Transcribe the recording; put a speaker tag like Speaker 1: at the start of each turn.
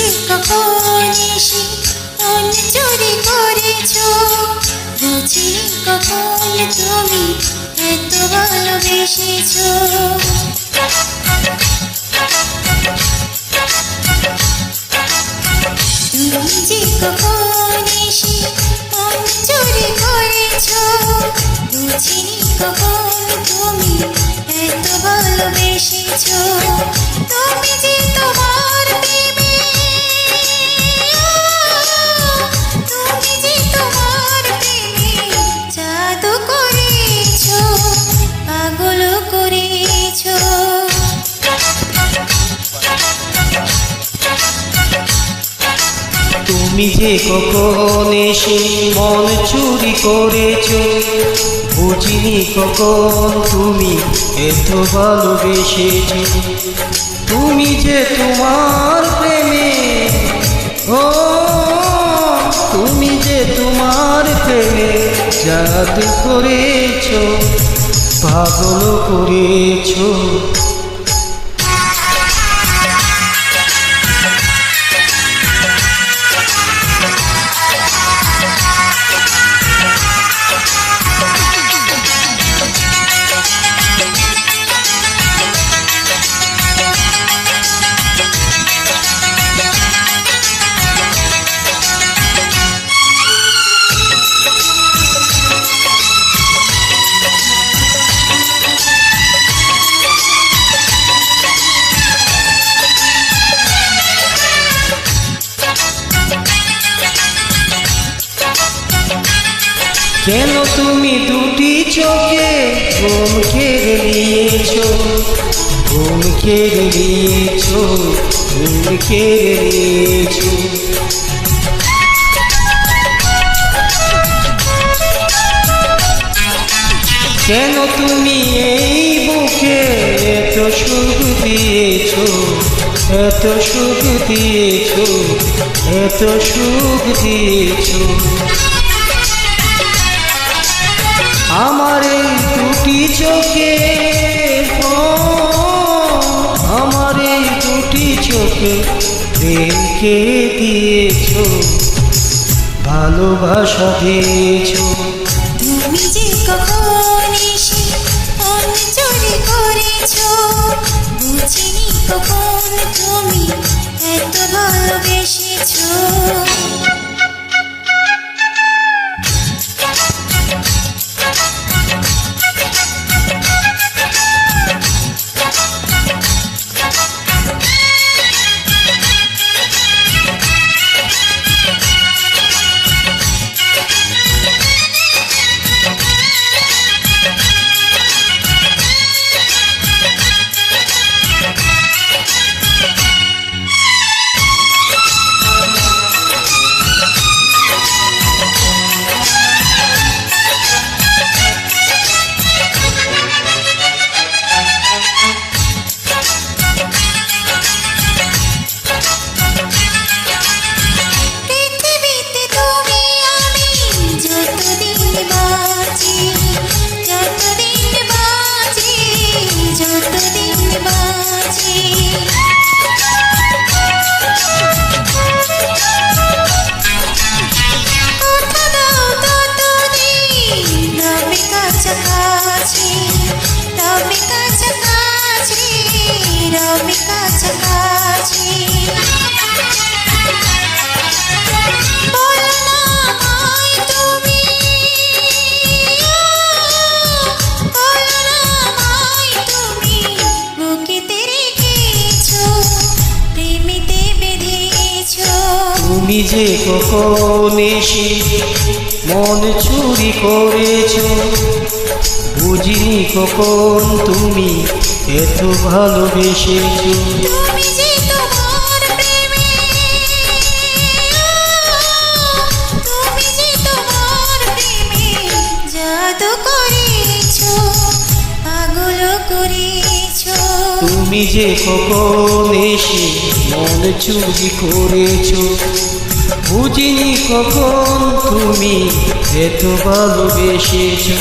Speaker 1: যে কখন এসে মন চুরি করেছো, বুঝিনি কখন তুমি এত ভালোবেসেছো। তুমি যে কখন এসে মন চুরি করেছো, বুঝিনি কখন তুমি এত ভালোবেসেছো। তুমি যে তোমার প্রেমে, তুমি যে তোমার প্রেমে জাদু করেছো, পাগল করেছো।
Speaker 2: তুমি যে কখন এসে মন চুরি করেছো, বুঝিনি কখন তুমি এত ভালোবেসেছো। তুমি যে তোমার প্রেমে, ও তুমি যে তোমার প্রেমে জাদু করেছো, পাগল করেছো। কেন তুমি দুটি চোখে ঘুম কেড়ে নিয়েছো, ঘুম কেড়ে নিয়েছো, ঘুম কেড়ে নিয়েছো। কেন তুমি এই বুকে এত সুখ দিয়েছো, এত সুখ দিয়েছো, এত সুখ দিয়েছো। আমার এই দুটি চোখে, আমার এই দুটি চোখে প্রেমকে দিয়েছো, ভালোবাসা দিয়েছো।
Speaker 1: তুমি যে কখন এসে মন চুরি করেছো, বুঝিনি কখন তুমি এত ভালোবেসেছো।
Speaker 2: তুমি যে কখন এসে মন চুরি করেছো, বুঝিনি কখন তুমি এত ভালোবেসেছো।
Speaker 1: তুমি যে তোমার প্রেমে, তুমি যে তোমার প্রেমে জাদু করেছো, পাগল করেছো।
Speaker 2: তুমি যে কখন এসে মন চুরি করেছো, বুঝিনি কখন তুমি এত ভালোবেসেছো।